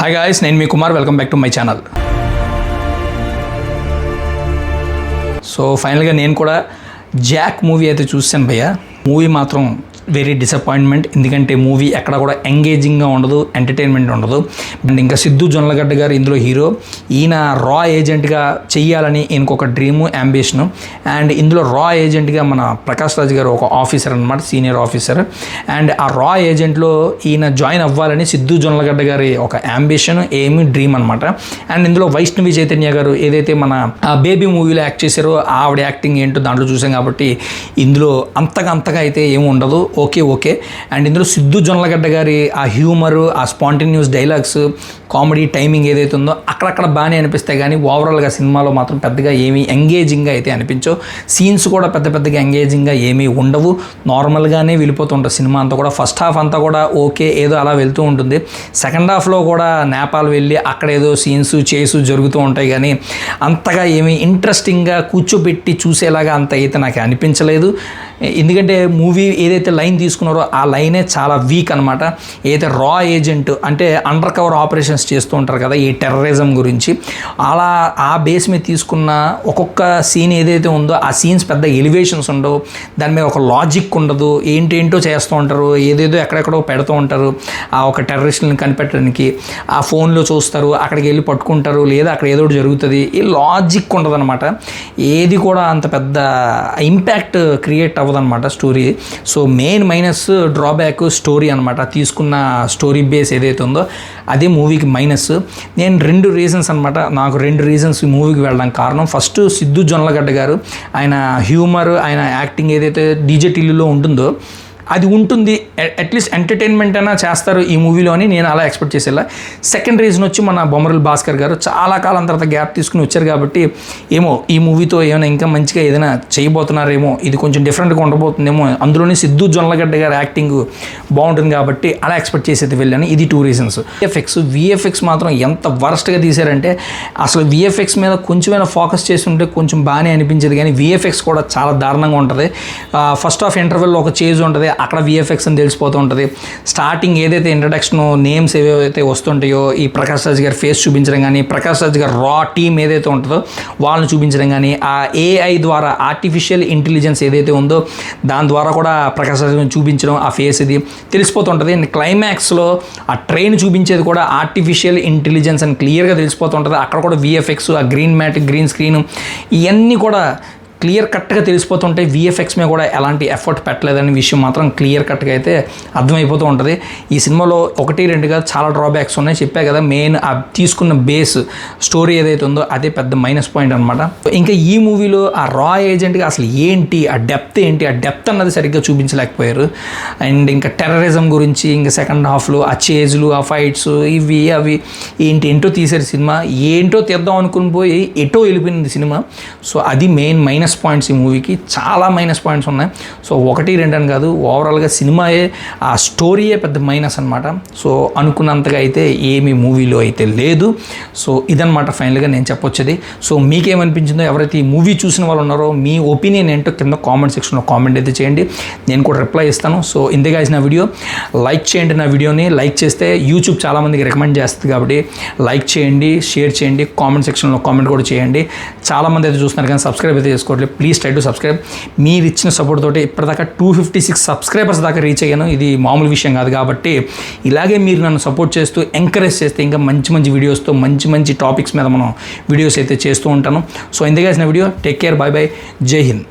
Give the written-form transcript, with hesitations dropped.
Hi guys, నేను మీ Kumar. Welcome back to my channel. So ఫైనల్గా నేను కూడా జాక్ మూవీ అయితే చూసాను భయ్య. మూవీ మాత్రం వెరీ డిసప్పాయింట్మెంట్. ఎందుకంటే మూవీ ఎక్కడ కూడా ఎంగేజింగ్గా ఉండదు, ఎంటర్టైన్మెంట్ ఉండదు. అండ్ ఇంకా సిద్ధు జొన్నలగడ్డ గారు ఇందులో హీరో. ఈయన రా ఏజెంట్గా చెయ్యాలని ఈయనకొక డ్రీము, యాంబిషను. అండ్ ఇందులో రా ఏజెంట్గా మన ప్రకాష్ రాజ్ గారు ఒక ఆఫీసర్ అనమాట, సీనియర్ ఆఫీసర్. అండ్ ఆ రా ఏజెంట్లో ఈయన జాయిన్ అవ్వాలని సిద్ధు జొన్నలగడ్డ గారి ఒక యాంబిషన్, ఏమి, డ్రీమ్ అనమాట. అండ్ ఇందులో వైష్ణవి చైతన్య గారు ఏదైతే మన బేబీ మూవీలో యాక్ట్ చేశారో ఆవిడ యాక్టింగ్ ఏంటో దాంట్లో చూసాం కాబట్టి ఇందులో అంతగా అయితే ఏమి ఉండదు. ఓకే. అండ్ ఇందులో సిద్ధు జొన్నలగడ్డ గారి ఆ హ్యూమరు, ఆ స్పాంటేనియస్ డైలాగ్స్, కామెడీ టైమింగ్ ఏదైతే ఉందో అక్కడక్కడ బాగానే అనిపిస్తాయి. కానీ ఓవరాల్గా సినిమాలో మాత్రం పెద్దగా ఏమీ ఎంగేజింగ్గా అయితే అనిపించవు. సీన్స్ కూడా పెద్దగా ఎంగేజింగ్గా ఏమీ ఉండవు. నార్మల్గానే వెళ్ళిపోతుంటుంది సినిమా అంతా కూడా. ఫస్ట్ హాఫ్ అంతా కూడా ఓకే, ఏదో అలా వెళ్తూ ఉంటుంది. సెకండ్ హాఫ్లో కూడా నేపాల్ వెళ్ళి అక్కడ ఏదో సీన్స్ జరుగుతూ ఉంటాయి. కానీ అంతగా ఏమీ ఇంట్రెస్టింగ్గా కూర్చోబెట్టి చూసేలాగా అంత అయితే నాకు అనిపించలేదు. ఎందుకంటే మూవీ ఏదైతే లైన్ తీసుకున్నారో ఆ లైనే చాలా వీక్ అనమాట. ఏదైతే రా ఏజెంట్ అంటే అండర్ కవర్ ఆపరేషన్స్ చేస్తూ ఉంటారు కదా ఈ టెర్రరిజం గురించి, అలా ఆ బేస్ మీద తీసుకున్న ఒక్కొక్క సీన్ ఏదైతే ఉందో ఆ సీన్స్ పెద్ద ఎలివేషన్స్ ఉండవు. దాని మీద ఒక లాజిక్ ఉండదు. ఏంటేంటో చేస్తూ ఉంటారు, ఏదేదో ఎక్కడెక్కడో పెడుతూ ఉంటారు. ఆ ఒక టెర్రరిస్ట్ని కనిపెట్టడానికి ఆ ఫోన్లో చూస్తారు, అక్కడికి వెళ్ళి పట్టుకుంటారు, లేదా అక్కడ ఏదో జరుగుతుంది. ఈ లాజిక్ ఉండదు అనమాట. ఏది కూడా అంత పెద్ద ఇంపాక్ట్ క్రియేట్ అవ్వదన్నమాట story. So main minus, drawback story అనమాట. తీసుకున్న స్టోరీ బేస్ ఏదైతే ఉందో అదే మూవీకి మైనస్. నేను 2 రీజన్స్ అనమాట, నాకు 2 రీజన్స్ ఈ మూవీకి వెళ్ళడానికి కారణం. ఫస్ట్, సిద్ధు జొన్నలగడ్డ గారు ఆయన హ్యూమర్, ఆయన యాక్టింగ్ ఏదైతే డీజే టిల్లులో ఉంటుందో అది ఉంటుంది. అట్లీస్ట్ ఎంటర్టైన్మెంట్ అయినా చేస్తారు ఈ మూవీలో అని నేను అలా ఎక్స్పెక్ట్ చేసేలా. సెకండ్ రీజన్ వచ్చి మన బొమ్మరుల్ భాస్కర్ గారు చాలా కాలం తర్వాత గ్యాప్ తీసుకుని వచ్చారు కాబట్టి ఏమో ఈ మూవీతో ఏమైనా ఇంకా మంచిగా ఏదైనా చేయబోతున్నారేమో, ఇది కొంచెం డిఫరెంట్గా ఉండబోతుందేమో, అందులోనే సిద్ధు జొన్నలగడ్డ గారి యాక్టింగ్ బాగుంటుంది కాబట్టి అలా ఎక్స్పెక్ట్ చేసేది వెళ్ళాను. ఇది 2 రీజన్స్. విఎఫ్ఎక్స్ మాత్రం ఎంత వర్స్ట్గా తీశారంటే అసలు విఎఫ్ఎక్స్ మీద కొంచెమైనా ఫోకస్ చేసి ఉంటే కొంచెం బాగానే అనిపించేది. కానీ విఎఫ్ఎక్స్ కూడా చాలా దారుణంగా ఉంటుంది. ఫస్ట్ హాఫ్ ఇంటర్వెల్లో ఒక చేజ్ ఉంటుంది, అక్కడ విఎఫ్ఎక్స్ అని తెలిసిపోతూ ఉంటుంది. స్టార్టింగ్ ఏదైతే ఇంట్రడక్షన్ నేమ్స్ ఏవైతే వస్తుంటాయో ఈ ప్రకాష్ రాజ్ గారి ఫేస్ చూపించడం కానీ, ప్రకాష్ రాజ్ గారి రా టీమ్ ఏదైతే ఉంటుందో వాళ్ళని చూపించడం కానీ, ఆ ఏఐ ద్వారా ఆర్టిఫిషియల్ ఇంటెలిజెన్స్ ఏదైతే ఉందో దాని ద్వారా కూడా ప్రకాష్ రాజ్ గారిని చూపించడం, ఆ ఫేస్ ఇది తెలిసిపోతుంటుంది. అండ్ క్లైమాక్స్లో ఆ ట్రైన్ చూపించేది కూడా ఆర్టిఫిషియల్ ఇంటెలిజెన్స్ అని క్లియర్గా తెలిసిపోతుంటుంది. అక్కడ కూడా విఎఫ్ఎక్స్, ఆ గ్రీన్ మ్యాట్, గ్రీన్ స్క్రీన్ ఇవన్నీ కూడా క్లియర్ కట్గా తెలిసిపోతుంటాయి. విఎఫ్ఎక్స్ మీద కూడా ఎలాంటి ఎఫర్ట్ పెట్టలేదనే విషయం మాత్రం క్లియర్ కట్గా అయితే అర్థమైపోతూ ఉంటుంది. ఈ సినిమాలో 1-2గా చాలా డ్రాబ్యాక్స్ ఉన్నాయి. చెప్పా కదా, మెయిన్ ఆ తీసుకున్న బేస్ స్టోరీ ఏదైతే ఉందో అదే పెద్ద మైనస్ పాయింట్ అనమాట. ఇంకా ఈ మూవీలో ఆ రా ఏజెంట్గా అసలు ఏంటి, ఆ డెప్త్ ఏంటి, ఆ డెప్త్ అన్నది సరిగ్గా చూపించలేకపోయారు. అండ్ ఇంకా టెర్రరిజం గురించి ఇంకా సెకండ్ హాఫ్లో ఆ చేజ్లు, ఆ ఫైట్స్, ఇవి అవి ఏంటో తీశారు. సినిమా ఏంటో తీద్దాం అనుకుని పోయి ఎటో వెళ్ళిపోయింది సినిమా. సో అది మెయిన్ మైనస్ పాయింట్స్. ఈ మూవీకి చాలా మైనస్ పాయింట్స్ ఉన్నాయి. సో 1-2 అని కాదు, ఓవరాల్గా సినిమాయే, ఆ స్టోరీయే పెద్ద మైనస్ అనమాట. సో అనుకున్నంతగా అయితే ఏమీ మూవీలో అయితే లేదు. సో ఇదనమాట ఫైనల్గా నేను చెప్పొచ్చేది. సో మీకేమనిపించిందో, ఎవరైతే ఈ మూవీ చూసిన వాళ్ళు ఉన్నారో మీ ఒపీనియన్ ఏంటో కింద కామెంట్ సెక్షన్లో కామెంట్ అయితే చేయండి, నేను కూడా రిప్లై ఇస్తాను. సో ఇంతగా నా వీడియో లైక్ చేయండి. నా వీడియోని లైక్ చేస్తే యూట్యూబ్ చాలామందికి రికమెండ్ చేస్తుంది కాబట్టి లైక్ చేయండి, షేర్ చేయండి, కామెంట్ సెక్షన్లో కామెంట్ కూడా చేయండి. చాలామంది అయితే చూస్తున్నారు కానీ సబ్స్క్రైబ్ అయితే చేసుకోవట్లేదు. Please try to subscribe. మీరు ఇచ్చిన సపోర్ట్ తోటి ఇప్పటిదాకా 256 సబ్స్క్రైబర్స్ దాకా రీచ్ అయ్యాను. ఇది మామూలు విషయం కాదు. కాబట్టి ఇలాగే మీరు నన్ను సపోర్ట్ చేస్తూ ఎంకరేజ్ చేస్తే ఇంకా మంచి వీడియోస్తో మంచి టాపిక్స్ మీద మనం వీడియోస్ అయితే చేస్తూ ఉంటాను. సో ఇంతగా video take care, by by, జై హింద్.